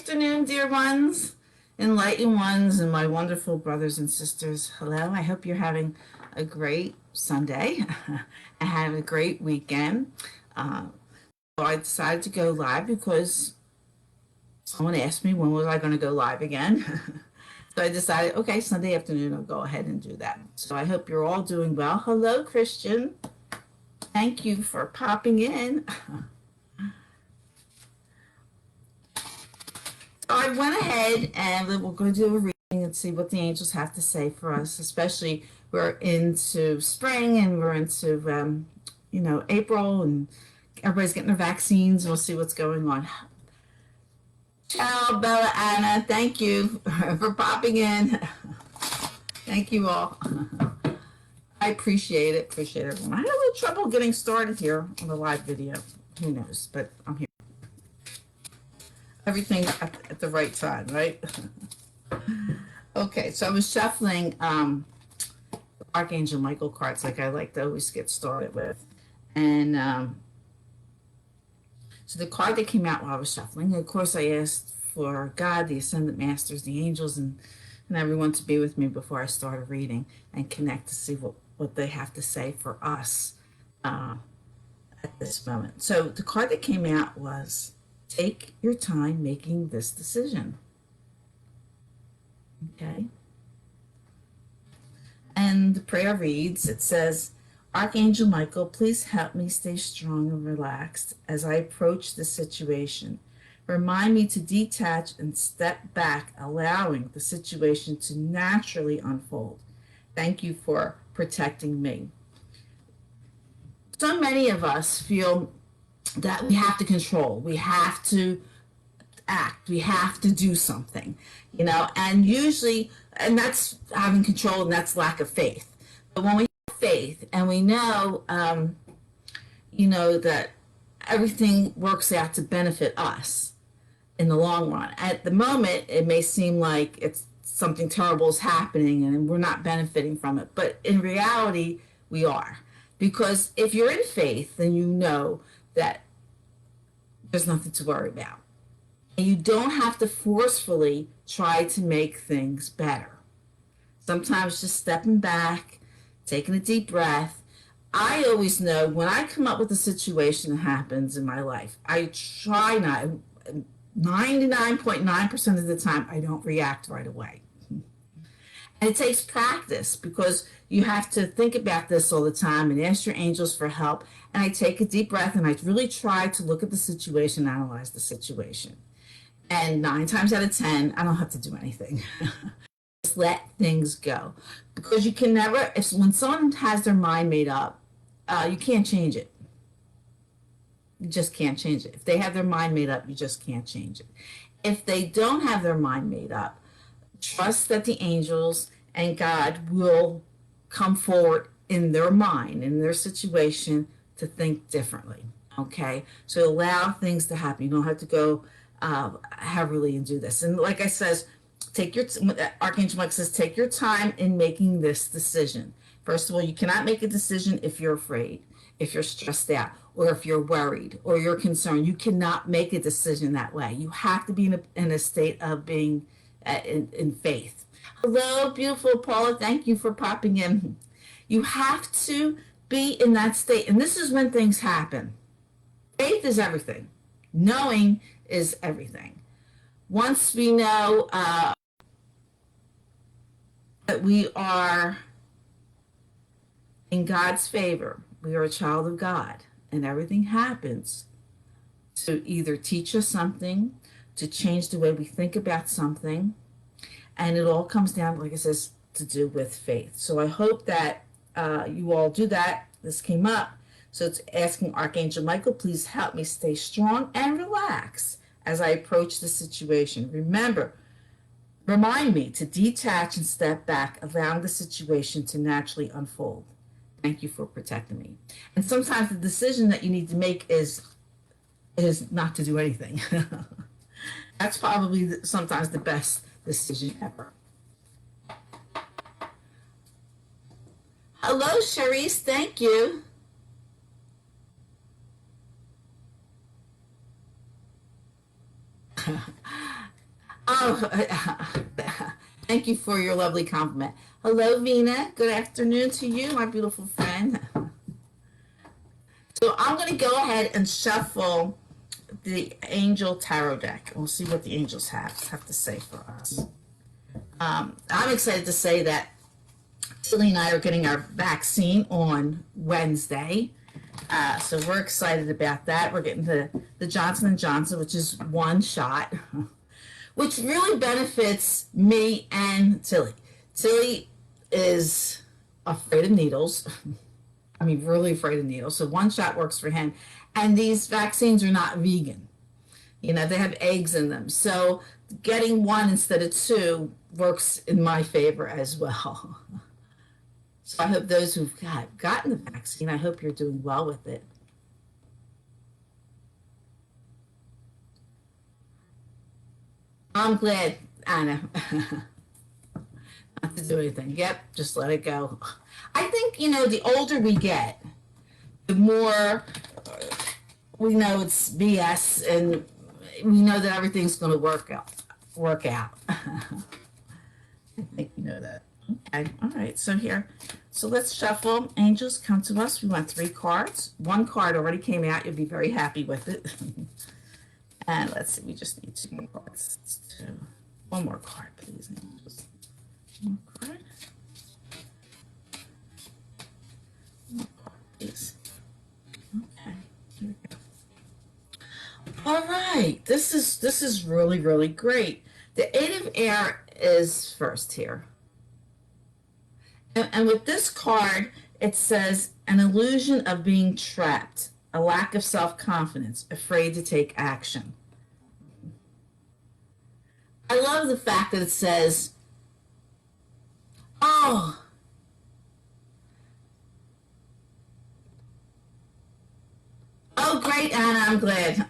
afternoon, dear ones, enlightened ones, and my wonderful brothers and sisters. Hello, I hope you're having a great Sunday and have a great weekend. Uh, so I decided to go live because someone asked me when was I going to go live again. So I decided, okay, Sunday afternoon, I'll go ahead and do that. So I hope you're all doing well. Hello, Christian. Thank you for popping in. I went ahead and we're going to do a reading and see what the angels have to say for us, especially we're into spring and we're into, April and everybody's getting their vaccines and we'll see what's going on. Ciao, Bella Anna. Thank you for popping in. Thank you all. I appreciate it. Appreciate everyone. I had a little trouble getting started here on the live video. Who knows? But I'm here. Everything at the right time, right? Okay, so I was shuffling Archangel Michael cards like I like to always get started with. And so the card that came out while I was shuffling, of course I asked for God, the Ascendant Masters, the angels, and everyone to be with me before I started reading and connect to see what they have to say for us at this moment. So the card that came out was, take your time making this decision. Okay. And the prayer reads, it says, Archangel Michael, please help me stay strong and relaxed as I approach this situation. Remind me to detach and step back, allowing the situation to naturally unfold. Thank you for protecting me. So many of us feel that we have to control, we have to act, we have to do something, and usually, and that's having control and that's lack of faith. But when we have faith and we know, that everything works out to benefit us in the long run. At the moment, it may seem like it's something terrible is happening and we're not benefiting from it. But in reality, we are. Because if you're in faith, then you know that there's nothing to worry about. And you don't have to forcefully try to make things better. Sometimes just stepping back, taking a deep breath. I always know when I come up with a situation that happens in my life, I try not, 99.9% of the time, I don't react right away. And it takes practice because you have to think about this all the time and ask your angels for help. And I take a deep breath and I really try to look at the situation, analyze the situation. And 9 times out of 10, I don't have to do anything. Just let things go. Because you can never, when someone has their mind made up, you can't change it. You just can't change it. If they have their mind made up, you just can't change it. If they don't have their mind made up, trust that the angels and God will come forward in their mind, in their situation, to think differently. Okay? So allow things to happen. You don't have to go heavily and do this. And like I says, Archangel Mike says, take your time in making this decision. First of all, you cannot make a decision if you're afraid, if you're stressed out, or if you're worried, or you're concerned. You cannot make a decision that way. You have to be in a state of being in faith. Hello, beautiful Paula. Thank you for popping in. You have to be in that state. And this is when things happen. Faith is everything. Knowing is everything. Once we know that we are in God's favor, we are a child of God, and everything happens to either teach us something, to change the way we think about something, and it all comes down, like it says, to do with faith. So I hope that you all do that. This came up. So it's asking Archangel Michael, please help me stay strong and relax as I approach the situation. Remind me to detach and step back, allowing the situation to naturally unfold. Thank you for protecting me. And sometimes the decision that you need to make is not to do anything. That's probably sometimes the best decision ever. Hello, Charisse. Thank you. Oh, thank you for your lovely compliment. Hello, Vina. Good afternoon to you, my beautiful friend. So I'm going to go ahead and shuffle the Angel Tarot deck. We'll see what the angels have to say for us. I'm excited to say that Tilly and I are getting our vaccine on Wednesday. So we're excited about that. We're getting the Johnson & Johnson, which is one shot, which really benefits me and Tilly. Tilly is afraid of needles. I mean, really afraid of needles. So one shot works for him. And these vaccines are not vegan. You know, they have eggs in them. So getting one instead of two works in my favor as well. So I hope those who've gotten the vaccine, I hope you're doing well with it. I'm glad, Anna, not to do anything. Yep, just let it go. I think, you know, the older we get, the more we know it's BS and we know that everything's going to work out. I think you know that. Okay, all right, so here. So let's shuffle. Angels, come to us. We want 3 cards. 1 card already came out. You'll be very happy with it. And let's see, we just need 2 more cards. 1 more card, please, angels. 1 more card. 1 more card, please. Okay, here we go. All right, this is really, really great. The 8 of Air is first here. And with this card, it says an illusion of being trapped, a lack of self-confidence, afraid to take action. I love the fact that it says, oh, oh, great, Anna, I'm glad.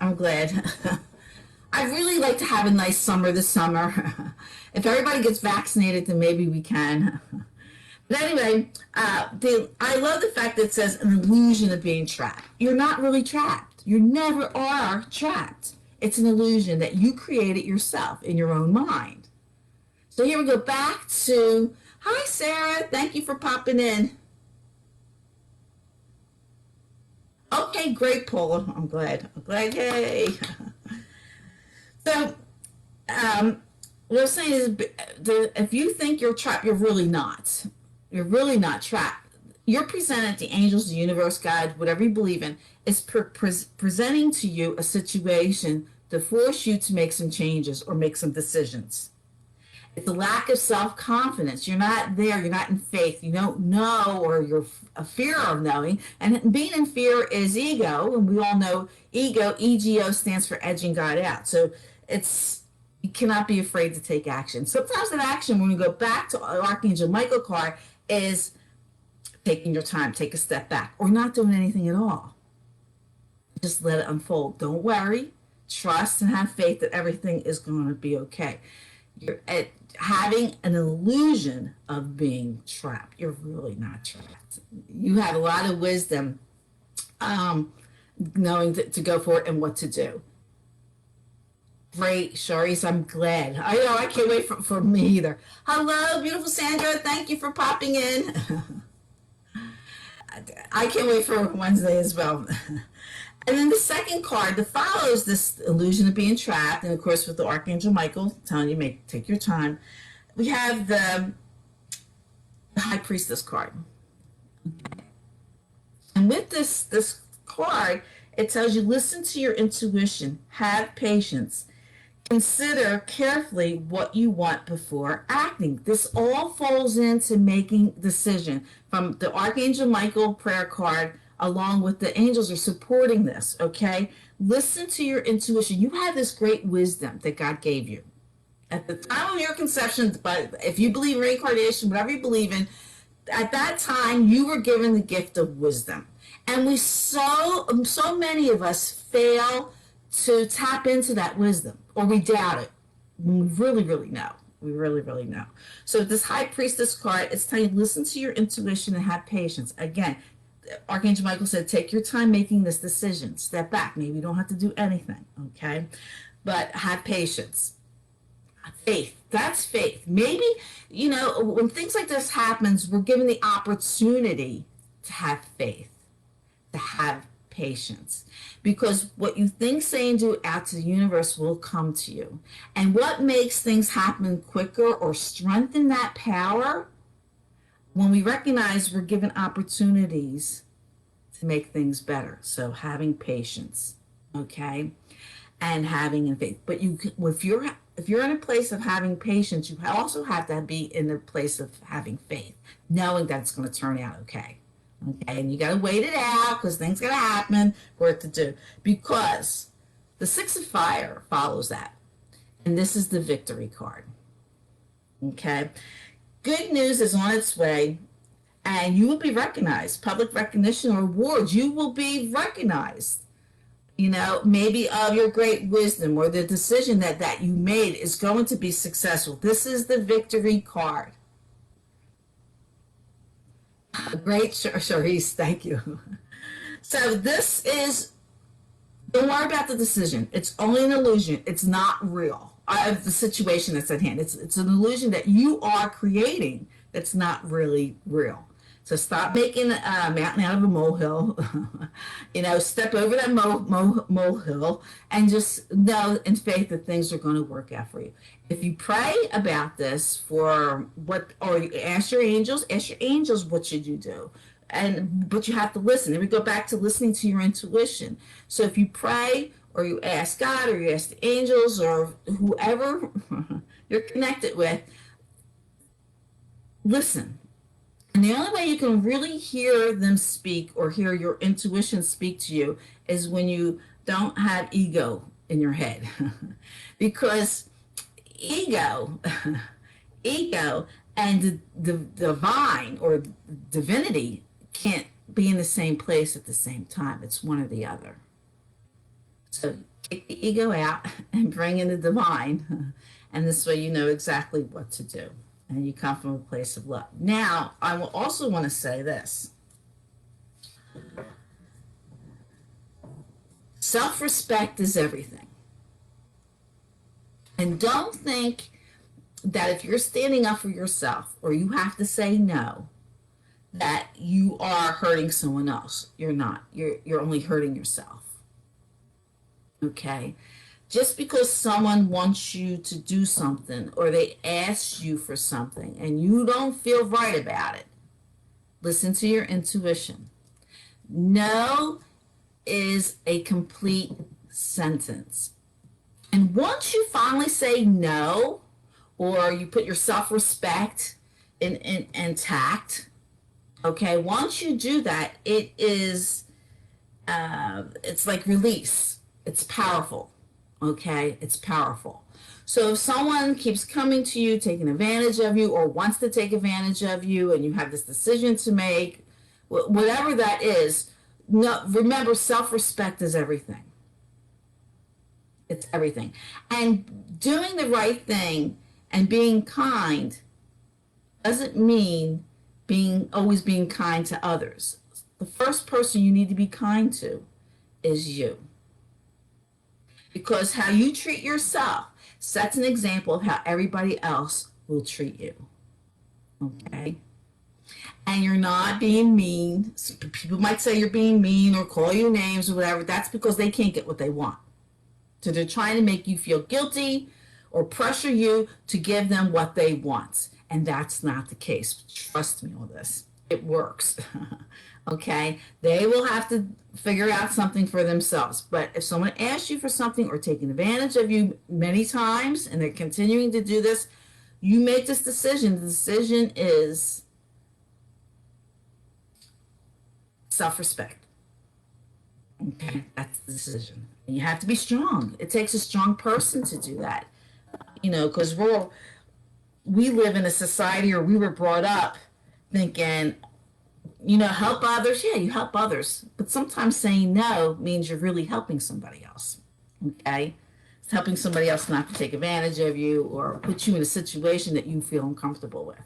I really like to have a nice summer this summer. If everybody gets vaccinated, then maybe we can. But anyway, I love the fact that it says an illusion of being trapped. You're not really trapped. You never are trapped. It's an illusion that you created yourself in your own mind. So here we go back to, hi, Sarah. Thank you for popping in. Okay, great, Paula. I'm glad. Yay. So, what I'm saying is, if you think you're trapped, you're really not. You're really not trapped. You're presented, the angels, the universe, God, whatever you believe in, is presenting to you a situation to force you to make some changes or make some decisions. It's a lack of self-confidence. You're not there. You're not in faith. You don't know, or you're a fear of knowing. And being in fear is ego. And we all know ego, EGO, stands for edging God out. So you cannot be afraid to take action. Sometimes that action, when we go back to Archangel Michael card, is taking your time, take a step back, or not doing anything at all. Just let it unfold. Don't worry. Trust and have faith that everything is going to be okay. You're having an illusion of being trapped. You're really not trapped. You have a lot of wisdom, knowing to go for it and what to do. Great, Sharice, I'm glad. I know, I can't wait for me either. Hello, beautiful Sandra. Thank you for popping in. I can't wait for Wednesday as well. And then the second card that follows this illusion of being trapped, and of course with the Archangel Michael telling you, take your time, we have the High Priestess card. And with this card, it tells you, listen to your intuition, have patience, consider carefully what you want before acting. This all falls into making decision. From the Archangel Michael prayer card, along with the angels are supporting this, okay? Listen to your intuition. You have this great wisdom that God gave you. At the time of your conception, but if you believe in reincarnation, whatever you believe in, at that time, you were given the gift of wisdom. And so many of us fail to tap into that wisdom, or we doubt it. We really, really know. We really, really know. So this High Priestess card, it's telling you, listen to your intuition and have patience. Again, Archangel Michael said, take your time making this decision. Step back. Maybe you don't have to do anything, okay? But have patience. Faith. That's faith. Maybe, when things like this happens, we're given the opportunity to have faith, to have patience. Because what you think, say, and do out to the universe will come to you. And what makes things happen quicker or strengthen that power, when we recognize we're given opportunities to make things better. So having patience, okay, and having faith. But if you're in a place of having patience, you also have to be in a place of having faith, knowing that it's going to turn out okay. Okay, and you got to wait it out because things got to happen for it to do. Because the Six of Fire follows that, and this is the victory card. Okay, good news is on its way, and you will be recognized. Public recognition or awards, you will be recognized. Maybe of your great wisdom or the decision that you made is going to be successful. This is the victory card. Great, Charisse, thank you. So this is, don't worry about the decision. It's only an illusion. It's not real. Of the situation that's at hand. It's an illusion that you are creating that's not really real. So stop making a mountain out of a molehill. Step over that molehill and just know in faith that things are going to work out for you. If you pray about this or you ask your angels, what should you do? But you have to listen. And we go back to listening to your intuition. So if you pray or you ask God or you ask the angels or whoever you're connected with, listen. And the only way you can really hear them speak or hear your intuition speak to you is when you don't have ego in your head. Because ego and the divine or divinity can't be in the same place at the same time. It's one or the other. So take the ego out and bring in the divine. And this way you know exactly what to do. And you come from a place of love. Now, I will also want to say this. Self-respect is everything. And don't think that if you're standing up for yourself or you have to say no, that you are hurting someone else. You're not. You're only hurting yourself. Okay? Just because someone wants you to do something or they ask you for something and you don't feel right about it, listen to your intuition. No is a complete sentence. And once you finally say no, or you put your self-respect in tact, okay, once you do that, it's like release. It's powerful. Okay, it's powerful. So if someone keeps coming to you, taking advantage of you, or wants to take advantage of you, and you have this decision to make, whatever that is, no, remember, self-respect is everything. It's everything. And doing the right thing and being kind doesn't mean always being kind to others. The first person you need to be kind to is you. Because how you treat yourself sets an example of how everybody else will treat you. Okay? And you're not being mean. People might say you're being mean or call you names or whatever. That's because they can't get what they want. So they're trying to make you feel guilty or pressure you to give them what they want. And that's not the case. Trust me on this. It works. Okay? They will have to figure out something for themselves. But if someone asks you for something or taking advantage of you many times and they're continuing to do this, you make this decision. The decision is self-respect. Okay? That's the decision. And you have to be strong. It takes a strong person to do that. Because we live in a society, or we were brought up thinking, help others. Yeah, you help others. But sometimes saying no means you're really helping somebody else. Okay? It's helping somebody else not to take advantage of you or put you in a situation that you feel uncomfortable with.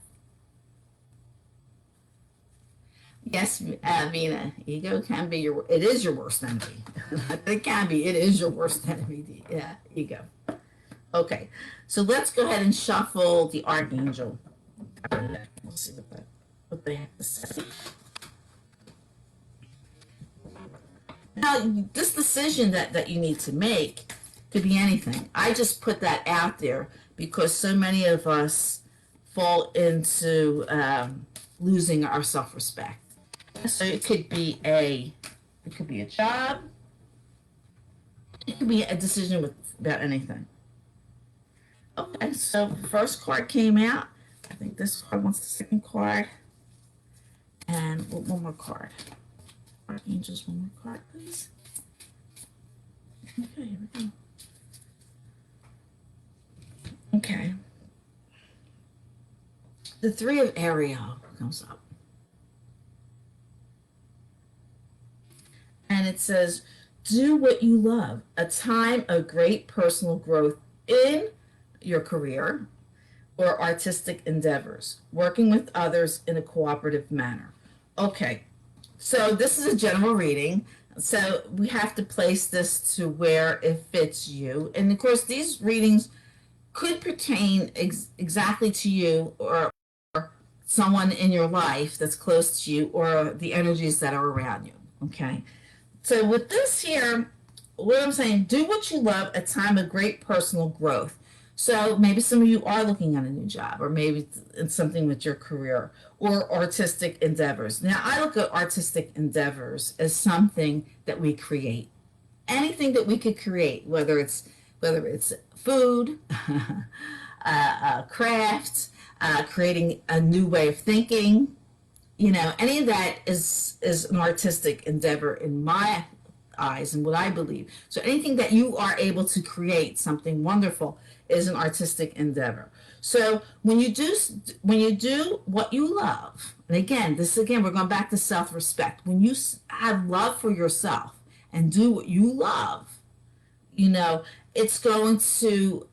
Yes, Vina, ego can be it is your worst enemy. It can be, it is your worst enemy. Yeah, ego. Okay, so let's go ahead and shuffle the Archangel. We'll see what they have to say. Now, this decision that you need to make could be anything. I just put that out there because so many of us fall into losing our self-respect. So it could be a job, it could be a decision about anything. Okay, so the first card came out. I think this card wants the second card. And one more card. Archangels, one more card, please. Okay, here we go. Okay. The Three of Ariel comes up. And it says, do what you love. A time of great personal growth in your career or artistic endeavors, working with others in a cooperative manner. Okay, so this is a general reading. So we have to place this to where it fits you. And of course, these readings could pertain exactly to you or someone in your life that's close to you or the energies that are around you. Okay, so with this here, what I'm saying, do what you love, a time of great personal growth. So maybe some of you are looking at a new job, or maybe it's something with your career or artistic endeavors. Now, I look at artistic endeavors as something that we create. Anything that we could create, whether it's food, craft, creating a new way of thinking, any of that is an artistic endeavor in my eyes and what I believe. So anything that you are able to create something wonderful is an artistic endeavor. So when you do what you love, and again, we're going back to self-respect. When you have love for yourself and do what you love, it's going to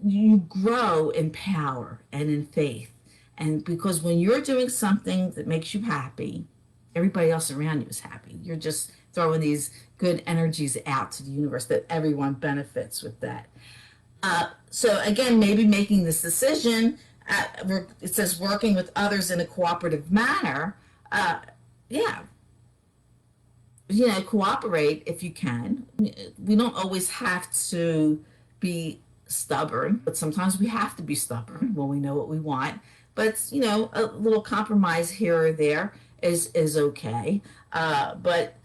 you grow in power and in faith. And because when you're doing something that makes you happy, everybody else around you is happy. You're just throwing these good energies out to the universe that everyone benefits with that. So again, maybe making this decision, it says working with others in a cooperative manner. Yeah, cooperate if you can. We don't always have to be stubborn, but sometimes we have to be stubborn when we know what we want. But a little compromise here or there is okay. But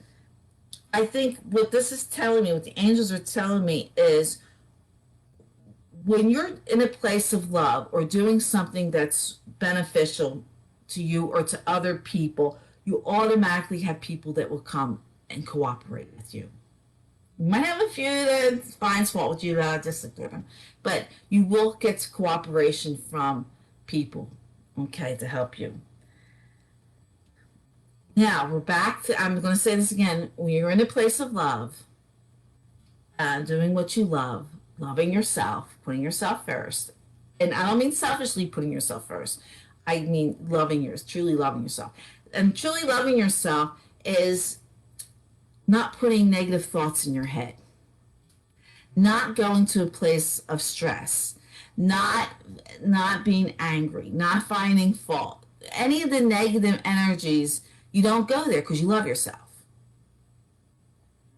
I think what this is telling me, what the angels are telling me, is when you're in a place of love or doing something that's beneficial to you or to other people, you automatically have people that will come and cooperate with you. You might have a few that finds fault with you, disagree, but you will get cooperation from people, okay, to help you. Now we're back to, I'm going to say this again, when you're in a place of love, doing what you love, loving yourself, putting yourself first, and I don't mean selfishly putting yourself first, I mean truly loving yourself. And truly loving yourself is not putting negative thoughts in your head, not going to a place of stress, not being angry, not finding fault. Any of the negative energies, you don't go there because you love yourself.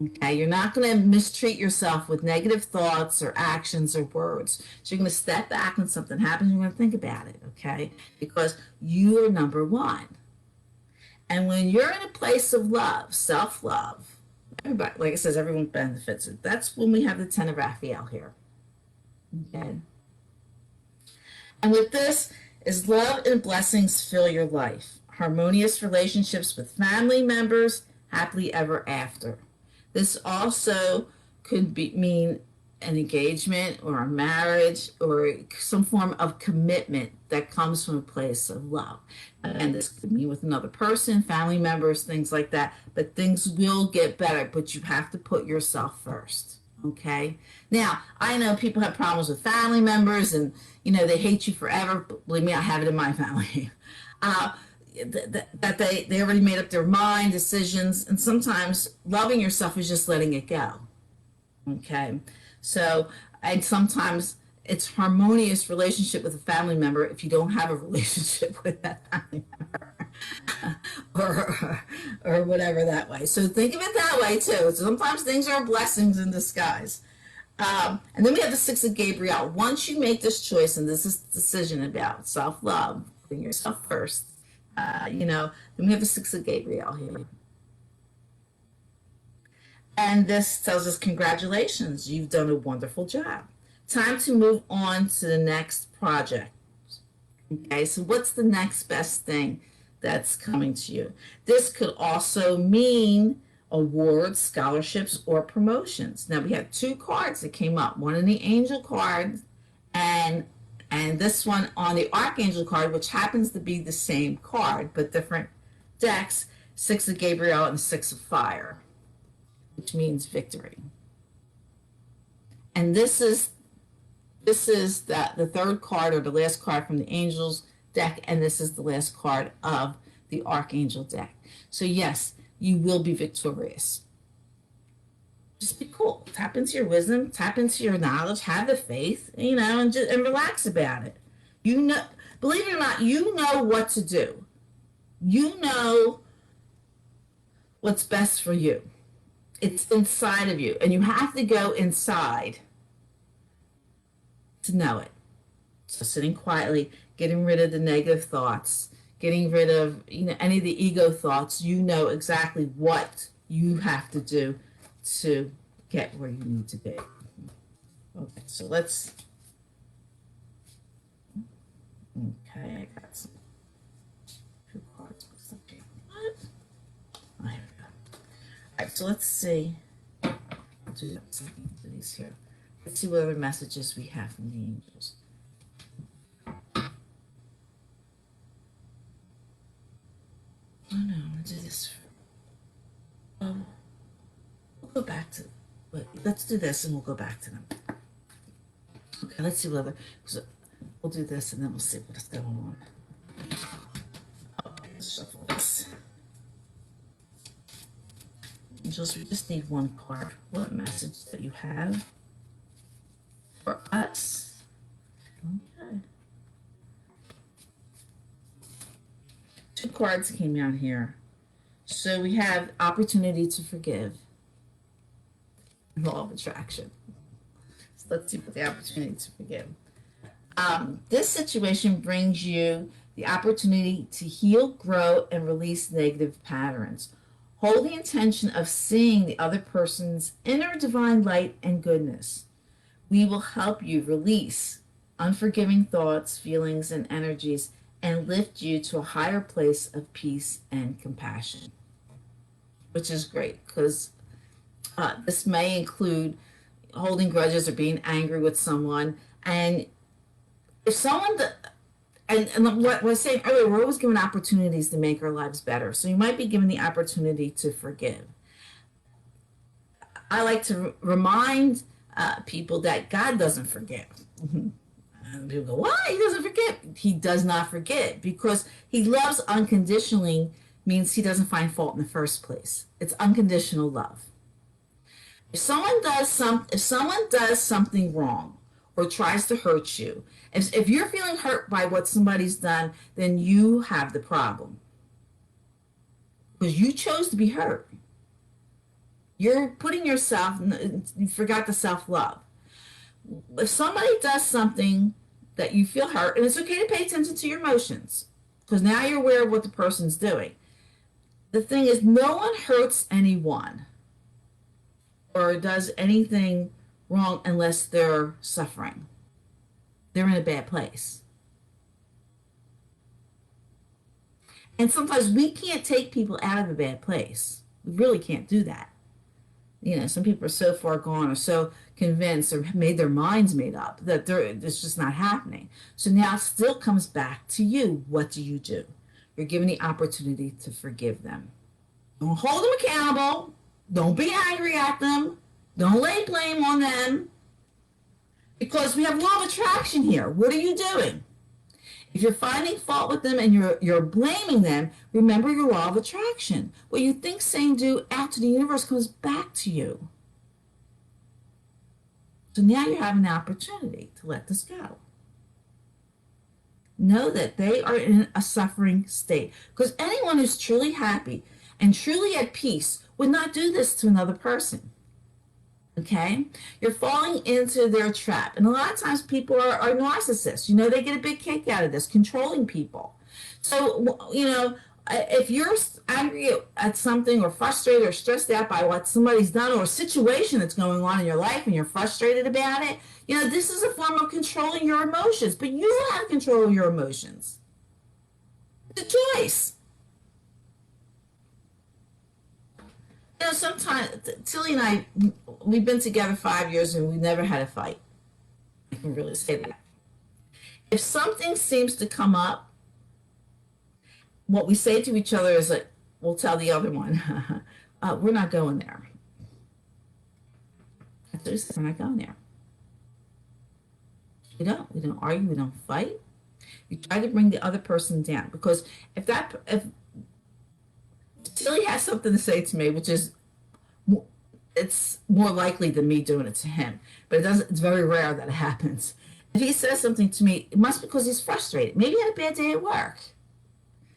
Okay, you're not going to mistreat yourself with negative thoughts or actions or words. So you're going to step back when something happens, you're going to think about it, okay? Because you are number one. And when you're in a place of love, self-love, everybody, like it says, everyone benefits it. That's when we have the 10 of Raphael here. Okay. And with this is love and blessings fill your life. Harmonious relationships with family members, happily ever after. This also could mean an engagement or a marriage or some form of commitment that comes from a place of love. And this could mean with another person, family members, things like that. But things will get better, but you have to put yourself first. Okay. Now, I know people have problems with family members and, they hate you forever. But believe me, I have it in my family. That they already made up their mind, decisions, and sometimes loving yourself is just letting it go. Okay. So, and sometimes it's harmonious relationship with a family member if you don't have a relationship with that family member. or whatever that way. So think of it that way too. Sometimes things are blessings in disguise. And then we have the Six of Gabriel. Once you make this choice and this is decision about self-love, putting yourself first, then we have the Six of Gabriel here. And this tells us, congratulations, you've done a wonderful job. Time to move on to the next project. Okay, so what's the next best thing that's coming to you? This could also mean awards, scholarships, or promotions. Now we have two cards that came up, one in the angel card and this one on the archangel card, which happens to be the same card but different decks, Six of Gabriel and Six of Fire, which means victory. And this is the third card or the last card from the angels deck, and this is the last card of the archangel deck. So yes, you will be victorious. Just be cool. Tap into your wisdom, tap into your knowledge, have the faith, and relax about it. Believe it or not, you know what to do. You know what's best for you. It's inside of you, and you have to go inside to know it. So sitting quietly, getting rid of the negative thoughts, getting rid of any of the ego thoughts. You know exactly what you have to do to get where you need to be. Okay, so let's. Okay, I got some two cards. What? Oh, here we go. All right, so let's see. I'll do something to these here. Let's see what other messages we have from the angels. Oh no, let's do this. We'll go back to. Let's do this and we'll go back to them. Okay, let's see what other. So we'll do this and then we'll see what's going on. Okay, let's shuffle this. Angels, we just need one card. What message that you have for us? Okay. Two cards came out here. So we have opportunity to forgive. Law of attraction. So let's see what the opportunity to forgive. This situation brings you the opportunity to heal, grow, and release negative patterns. Hold the intention of seeing the other person's inner divine light and goodness. We will help you release unforgiving thoughts, feelings, and energies and lift you to a higher place of peace and compassion, which is great because this may include holding grudges or being angry with someone. And if someone, and what I was saying earlier, we're always given opportunities to make our lives better. So you might be given the opportunity to forgive. I like to remind people that God doesn't forgive. And people go, why? He doesn't forget. He does not forget because he loves unconditionally means he doesn't find fault in the first place. It's unconditional love. If someone does something wrong or tries to hurt you, if you're feeling hurt by what somebody's done, then you have the problem because you chose to be hurt. You're putting yourself, you forgot the self-love. If somebody does something that you feel hurt, and it's okay to pay attention to your emotions because now you're aware of what the person's doing. The thing is, no one hurts anyone or does anything wrong unless they're suffering. They're in a bad place. And sometimes we can't take people out of a bad place. We really can't do that. Some people are so far gone or so convinced or made their minds made up that it's just not happening. So now it still comes back to you. What do? You're given the opportunity to forgive them. Don't hold them accountable. Don't be angry at them. Don't lay blame on them. Because we have law of attraction here. What are you doing? If you're finding fault with them and you're blaming them, remember your law of attraction. What you think, say, and do out to the universe comes back to you. So now you have an opportunity to let this go. Know that they are in a suffering state. Because anyone who's truly happy and truly at peace would not do this to another person. Okay? You're falling into their trap. And a lot of times people are narcissists. They get a big kick out of this, controlling people. So, if you're angry at something or frustrated or stressed out by what somebody's done or a situation that's going on in your life and you're frustrated about it, this is a form of controlling your emotions. But you have control of your emotions. It's a choice. Sometimes Tilly and I, we've been together 5 years and we never had a fight. I can really say that. If something seems to come up, what we say to each other is like, we'll tell the other one, we're not going there. We're not going there. We don't argue, we don't fight. You try to bring the other person down, because if Tilly has something to say to me, which is, it's more likely than me doing it to him, but it's very rare that it happens. If he says something to me, it must be because he's frustrated. Maybe he had a bad day at work.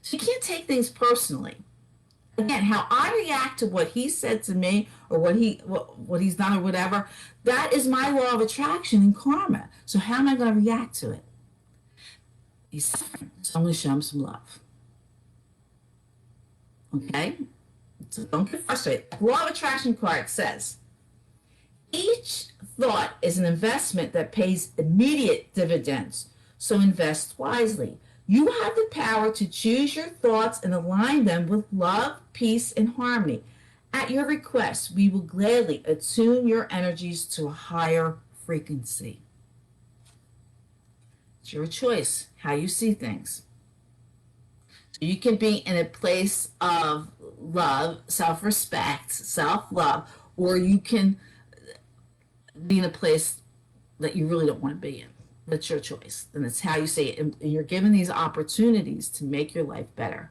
So you can't take things personally. Again, how I react to what he said to me or what he's done or whatever, that is my law of attraction and karma. So how am I going to react to it? He's suffering, so I'm going to show him some love. Okay? So don't get frustrated. Law of attraction card says, each thought is an investment that pays immediate dividends, so invest wisely. You have the power to choose your thoughts and align them with love, peace, and harmony. At your request, we will gladly attune your energies to a higher frequency. It's your choice how you see things. So you can be in a place of love, self-respect, self-love, or you can be in a place that you really don't want to be in. That's your choice. And it's how you see it. And you're given these opportunities to make your life better.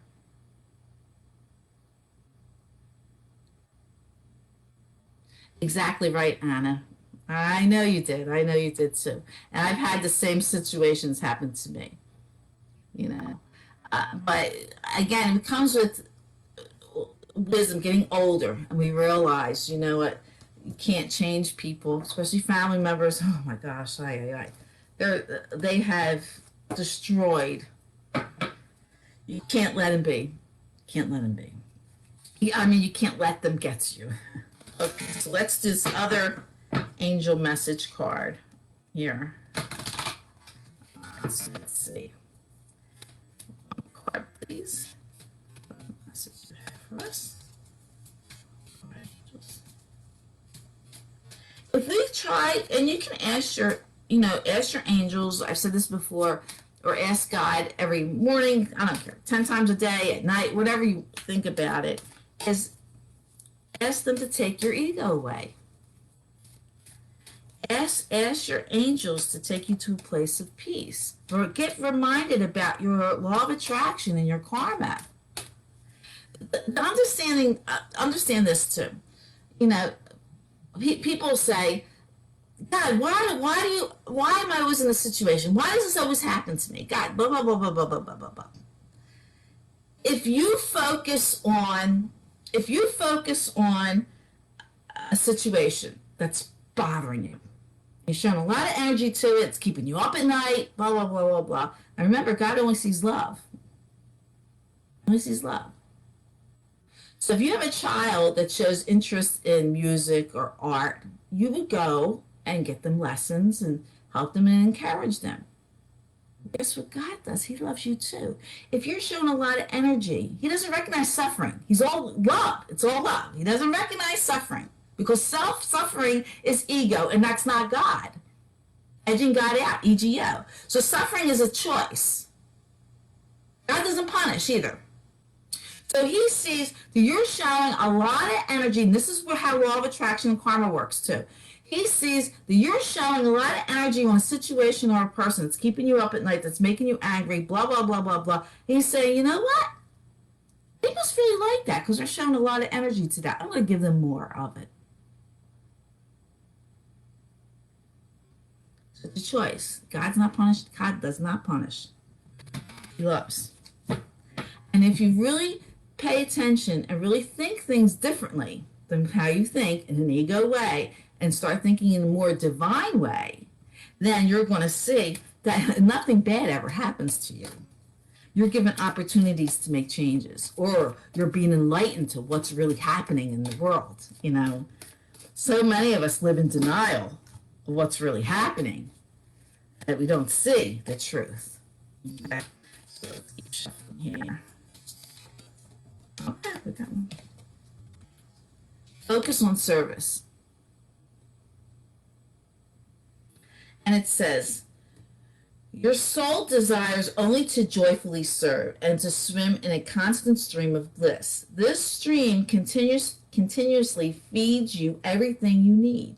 Exactly right, Anna. I know you did. I know you did too. And I've had the same situations happen to me, you know. But again, it comes with wisdom, getting older, and we realize, you know what, you can't change people, especially family members. Oh my gosh, they have destroyed. You can't let them be. Can't let them be. I mean, you can't let them get to you. Okay, so let's do this other angel message card here. Let's see. Card, please. Message for us. If we try, and you can ask ask your angels. I've said this before, or ask God every morning. I don't care, 10 times a day, at night, whatever you think about it. Is ask them to take your ego away. Ask your angels to take you to a place of peace. Or get reminded about your law of attraction and your karma. Understand this too. People say, God, why am I always in this situation? Why does this always happen to me? God, blah, blah, blah, blah, blah, blah, blah, blah, blah. If you focus on a situation that's bothering you, you're showing a lot of energy to it, it's keeping you up at night, blah, blah, blah, blah, blah. And remember, God only sees love. Only sees love. So if you have a child that shows interest in music or art, you would go and get them lessons and help them and encourage them. Guess what God does? He loves you too. If you're showing a lot of energy, he doesn't recognize suffering. He's all love. It's all love. He doesn't recognize suffering because self-suffering is ego, and that's not God. Edging God out, EGO. So suffering is a choice. God doesn't punish either. So he sees that you're showing a lot of energy, and this is how law of attraction and karma works too. He sees that you're showing a lot of energy on a situation or a person that's keeping you up at night, that's making you angry, blah, blah, blah, blah, blah. And he's saying, you know what? They must really like that because they're showing a lot of energy to that. I'm going to give them more of it. It's a choice. God's not punished. God does not punish. He loves. And if you really pay attention and really think things differently than how you think in an ego way and start thinking in a more divine way, then you're going to see that nothing bad ever happens to you. You're given opportunities to make changes, or you're being enlightened to what's really happening in the world. You know, so many of us live in denial of what's really happening that we don't see the truth. Okay, so let's keep shuffling here. Okay, we got one. Focus on service. And it says, your soul desires only to joyfully serve and to swim in a constant stream of bliss. This stream continuously feeds you everything you need.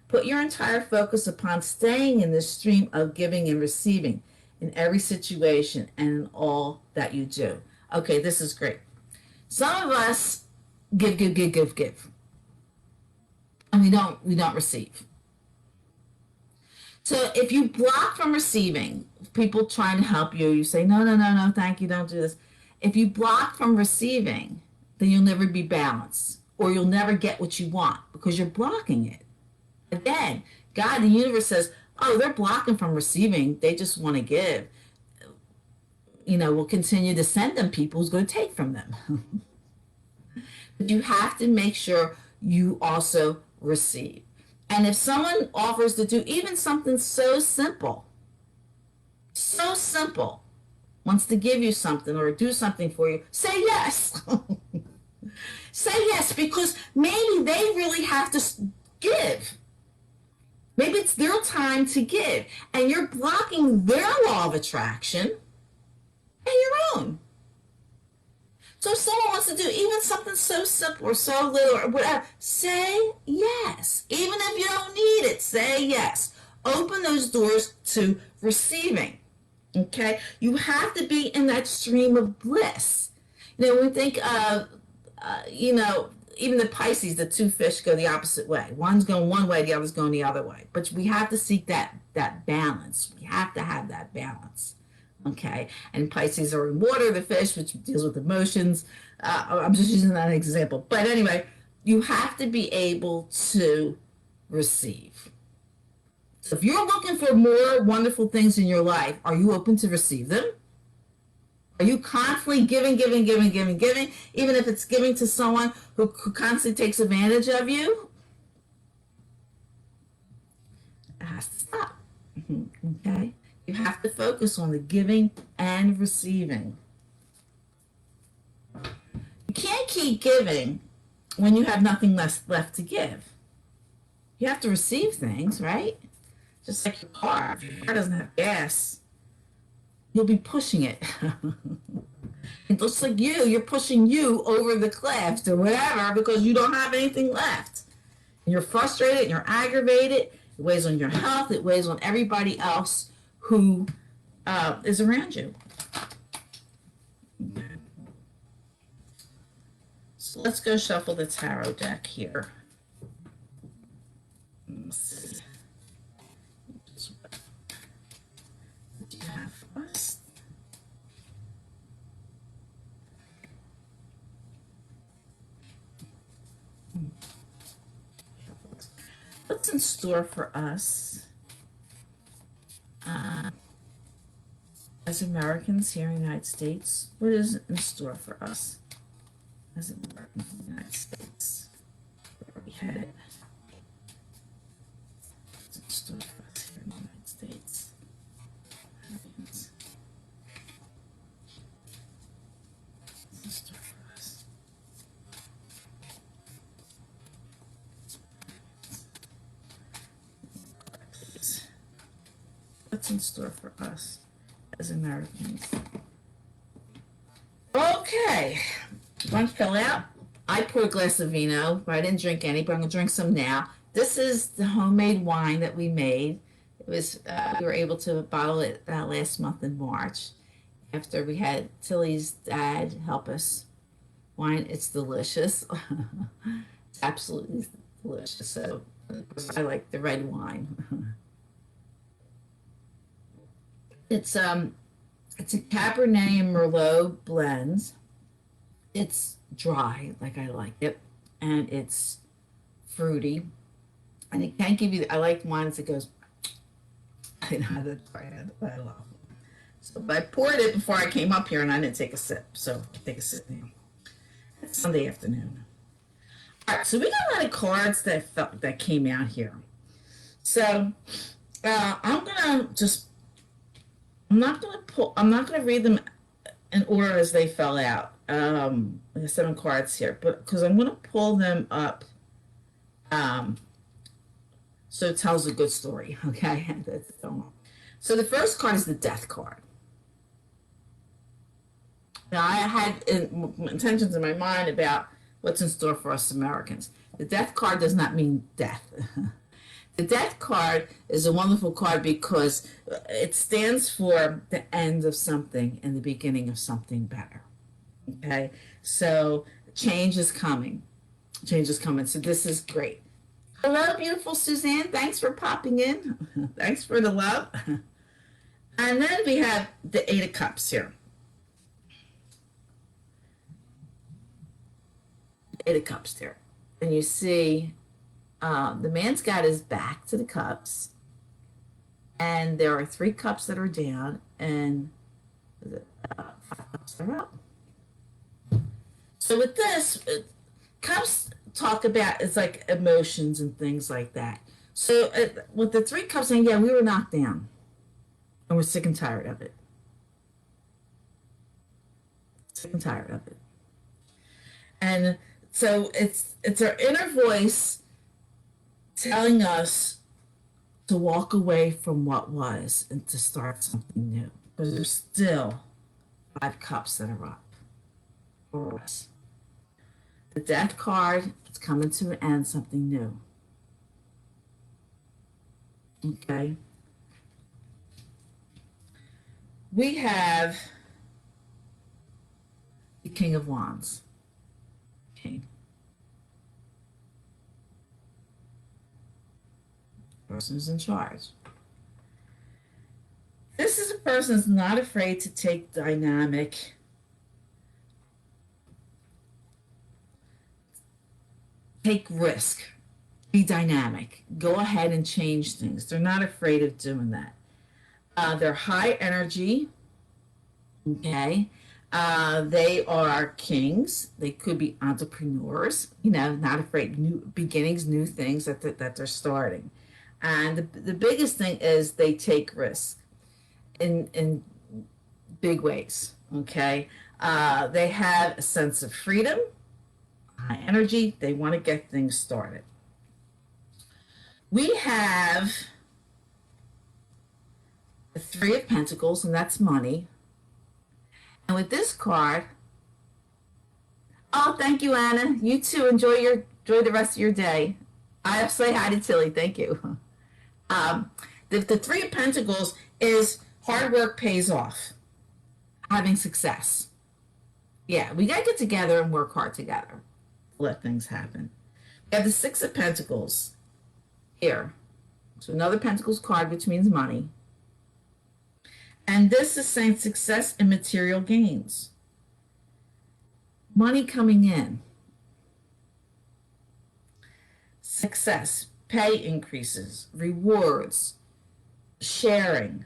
Put your entire focus upon staying in this stream of giving and receiving in every situation and in all that you do. Okay, this is great. Some of us give, and we don't receive. So if you block from receiving, people trying to help you, you say, no, thank you, don't do this. If you block from receiving, then you'll never be balanced, or you'll never get what you want because you're blocking it. Again, God, the universe says, oh, they're blocking from receiving. They just want to give. You know, we'll continue to send them people who's going to take from them. But you have to make sure you also receive. And if someone offers to do even something so simple, wants to give you something or do something for you, say yes. Say yes, because maybe they really have to give. Maybe it's their time to give, and you're blocking their law of attraction and your own. So if someone wants to do even something so simple or so little or whatever, say yes. Even if you don't need it, say yes. Open those doors to receiving. Okay? You have to be in that stream of bliss. You know, when we think of, even the Pisces, the two fish go the opposite way. One's going one way, the other's going the other way. But we have to seek that balance. We have to have that balance. Okay, and Pisces are in water, the fish, which deals with emotions. I'm just using that example. But anyway, you have to be able to receive. So if you're looking for more wonderful things in your life, are you open to receive them? Are you constantly giving, even if it's giving to someone who constantly takes advantage of you? It has to stop. Okay? You have to focus on the giving and receiving. You can't keep giving when you have nothing left to give. You have to receive things, right? Just like your car. If your car doesn't have gas, you'll be pushing it. It looks like you're pushing you over the cliff or whatever because you don't have anything left. And you're frustrated and you're aggravated. It weighs on your health. It weighs on everybody else who is around you. So let's go shuffle the tarot deck here. Let's see. What do you have for us? What's in store for us? As Americans here in the United States, what is in store for us as Americans in the United States? Where are we headed? What's in store for us here in the United States? Americans. What's in store for us? Please. What's in store for us as Americans? Okay, lunch fell out. I poured a glass of vino, but I didn't drink any, but I'm gonna drink some now. This is the homemade wine that we made. It was we were able to bottle it last month in March after we had Tilly's dad help us. Wine, it's delicious. It's absolutely delicious. So I like the red wine. It's it's a Cabernet and Merlot blend. It's dry, like I like it, and it's fruity. And it can't give you. I like wines that goes. I know that's right. I love. So, but I poured it before I came up here, and I didn't take a sip. So I'll take a sip now. It's Sunday afternoon. All right, so we got a lot of cards that came out here. So I'm gonna just. I'm not gonna pull. I'm not gonna read them in order as they fell out. There's 7 cards here, but because I'm gonna pull them up. Um, so it tells a good story. Okay, so the first card is the Death card. Now, I had intentions in my mind about what's in store for us Americans. The Death card does not mean death. The Death card is a wonderful card because it stands for the end of something and the beginning of something better. Okay, so change is coming. Change is coming. So this is great. Hello, beautiful Suzanne. Thanks for popping in. Thanks for the love. And then we have the Eight of Cups here. Eight of Cups there. And you see the man's got his back to the cups. And there are 3 cups that are down and 5 cups that are up. So with this, cups talk about it's like emotions and things like that. So with the 3 cups saying, yeah, we were knocked down and we're sick and tired of it. Sick and tired of it. And so it's our inner voice telling us to walk away from what was and to start something new. But there's still 5 cups that are up for us. The Death card, it's coming to an end, something new. Okay. We have the King of Wands. Okay. Person who's in charge. This is a person who's not afraid to take dynamic take risk, be dynamic, go ahead and change things. They're not afraid of doing that. They're high energy. Okay. They are kings. They could be entrepreneurs, not afraid, new beginnings, new things that they're starting. And the biggest thing is they take risks in big ways. Okay. They have a sense of freedom, high energy. They want to get things started. We have the 3 of Pentacles, and that's money. And with this card, oh, thank you, Anna. You too. Enjoy the rest of your day. I'll say hi to Tilly. Thank you. The 3 of Pentacles is hard work pays off. Having success. Yeah, we got to get together and work hard together. Let things happen. We have the 6 of Pentacles here. So another Pentacles card, which means money. And this is saying success and material gains. Money coming in. Success, pay increases, rewards, sharing.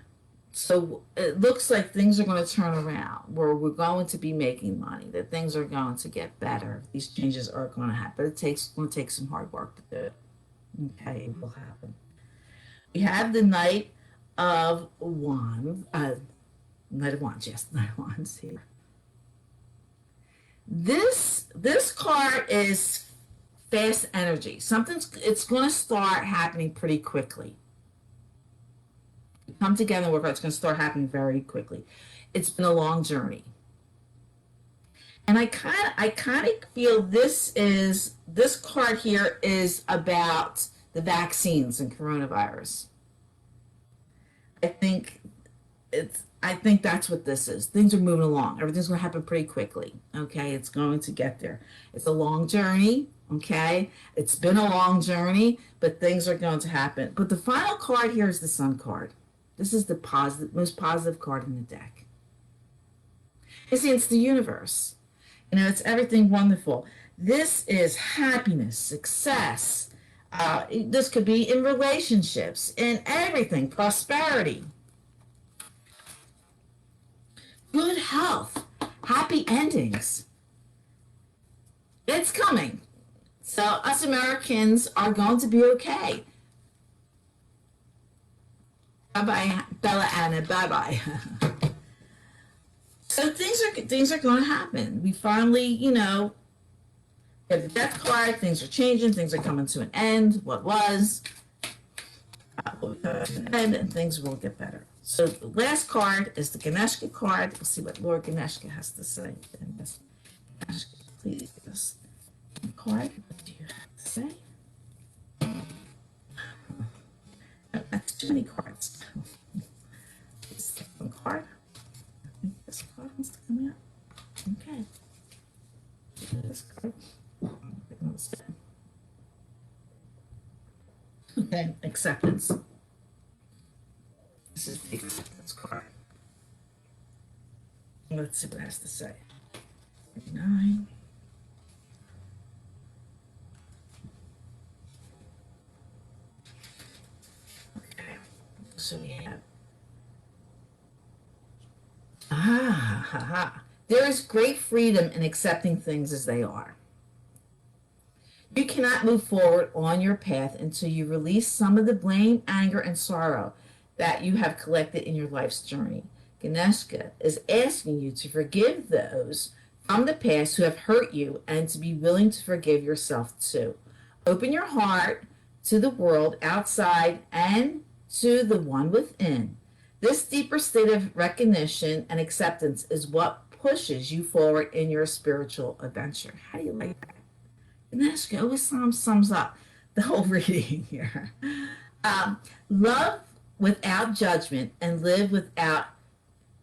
So it looks like things are going to turn around, where we're going to be making money, that things are going to get better. These changes are going to happen. It's going to take some hard work to do it. Okay, it will happen. We have the Knight of Wands. Knight of Wands, yes, Knight of Wands here. This card is fast energy. It's going to start happening pretty quickly. Come together and work out. It's going to start happening very quickly. It's been a long journey. And I kind of feel this card here is about the vaccines and coronavirus. I think that's what this is. Things are moving along. Everything's going to happen pretty quickly. Okay, it's going to get there. It's a long journey. Okay, it's been a long journey, but things are going to happen. But the final card here is the Sun card. This is the positive, most positive card in the deck. You see, it's the universe. It's everything wonderful. This is happiness, success. This could be in relationships, in everything, prosperity, good health, happy endings. It's coming. So us Americans are going to be okay. Bye bye, Bella Anna. Bye bye. So things are going to happen. We finally, get the death card. Things are changing. Things are coming to an end. What was, and things will get better. So the last card is the Ganeshka card. We'll see what Lord Ganeshka has to say. Ganeshka, please give us a card. What do you have to say? Oh, that's too many cards. This one card. I think this card wants to come out. Okay. This card. Okay, acceptance. This is the acceptance card. Let's see what it has to say. 9. Okay, so we have. There is great freedom in accepting things as they are. You cannot move forward on your path until you release some of the blame, anger, and sorrow that you have collected in your life's journey. Ganeshka is asking you to forgive those from the past who have hurt you and to be willing to forgive yourself too. Open your heart to the world outside and to the one within. This deeper state of recognition and acceptance is what pushes you forward in your spiritual adventure. How do you like that? Ganeshka always sums up the whole reading here. Love without judgment and live without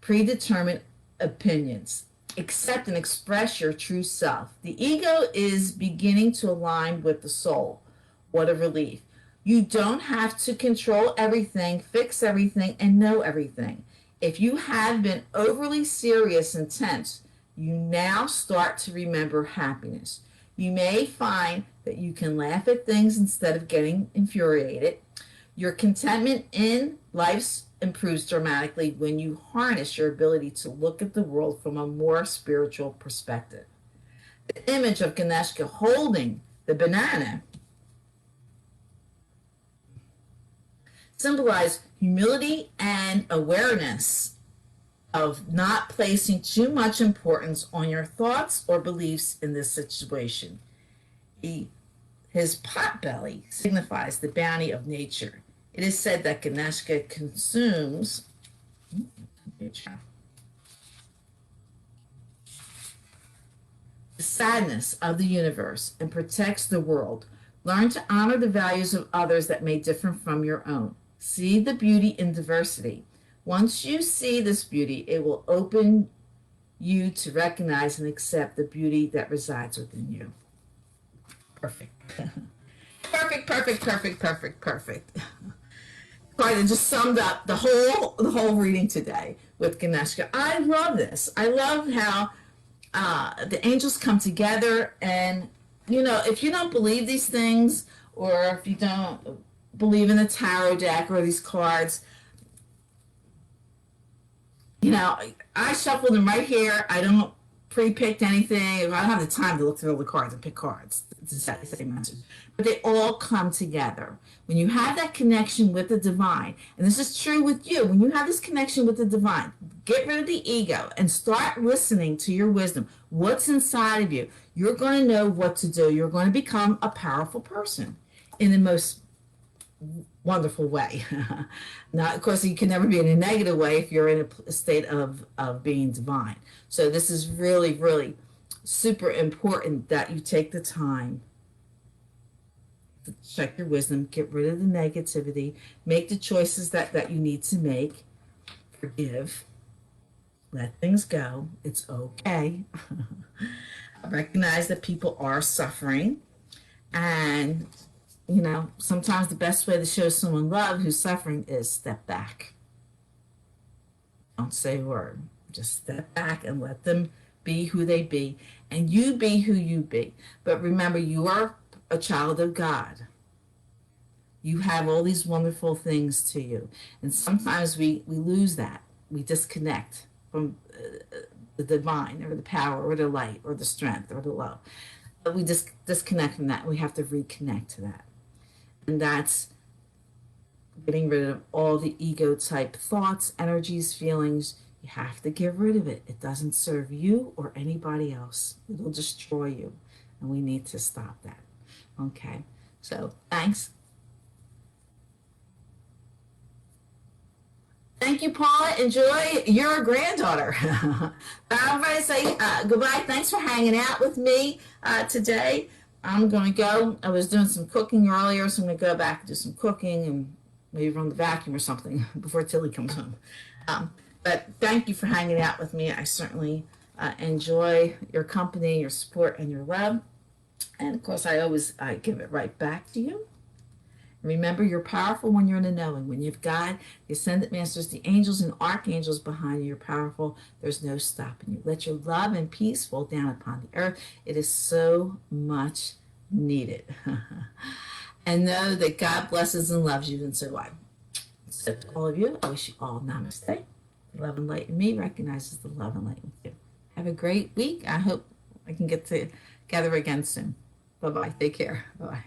predetermined opinions. Accept and express your true self. The ego is beginning to align with the soul. What a relief. You don't have to control everything, fix everything, and know everything. If you have been overly serious and tense, you now start to remember happiness. You may find that you can laugh at things instead of getting infuriated. Your contentment in life improves dramatically when you harness your ability to look at the world from a more spiritual perspective. The image of Ganeshka holding the banana symbolize humility and awareness of not placing too much importance on your thoughts or beliefs in this situation. His pot belly signifies the bounty of nature. It is said that Ganeshka consumes the sadness of the universe and protects the world. Learn to honor the values of others that may differ from your own. See the beauty in diversity. Once you see this beauty, it will open you to recognize and accept the beauty that resides within you. Perfect. Perfect. Right, and just summed up the whole reading today with Ganeshka. I love this. I love how the angels come together, and if you don't believe these things, or if you don't believe in the tarot deck or these cards, I shuffled them right here. I don't pre-picked anything. I don't have the time to look through all the cards and pick cards. It's exactly the same message. But they all come together. When you have that connection with the divine, and this is true with you, when you have this connection with the divine, get rid of the ego and start listening to your wisdom. What's inside of you? You're going to know what to do. You're going to become a powerful person in the most wonderful way. Now, of course, you can never be in a negative way if you're in a state of being divine. So this is really, really super important that you take the time to check your wisdom, get rid of the negativity, make the choices that you need to make, forgive, let things go. It's okay. Recognize that people are suffering, and sometimes the best way to show someone love who's suffering is step back. Don't say a word. Just step back and let them be who they be, and you be who you be. But remember, you are a child of God. You have all these wonderful things to you. And sometimes we lose that. We disconnect from the divine or the power or the light or the strength or the love. But we just disconnect from that. We have to reconnect to that. And that's getting rid of all the ego type thoughts, energies, feelings. You have to get rid of it. It doesn't serve you or anybody else. It'll destroy you. And we need to stop that. Okay. So thanks. Thank you, Paula. Enjoy your granddaughter. I'm going to say goodbye. Thanks for hanging out with me today. I'm going to go. I was doing some cooking earlier, so I'm going to go back and do some cooking and maybe run the vacuum or something before Tilly comes home. But thank you for hanging out with me. I certainly enjoy your company, your support, and your love. And of course, I always give it right back to you. Remember, you're powerful when you're in the knowing. When you've God, the ascended masters, the angels and archangels behind you, you're powerful. There's no stopping you. Let your love and peace fall down upon the earth. It is so much needed. And know that God blesses and loves you, and so do I. So to all of you, I wish you all namaste. Love and light in me recognizes the love and light in you. Have a great week. I hope I can get together again soon. Bye-bye. Take care. Bye-bye.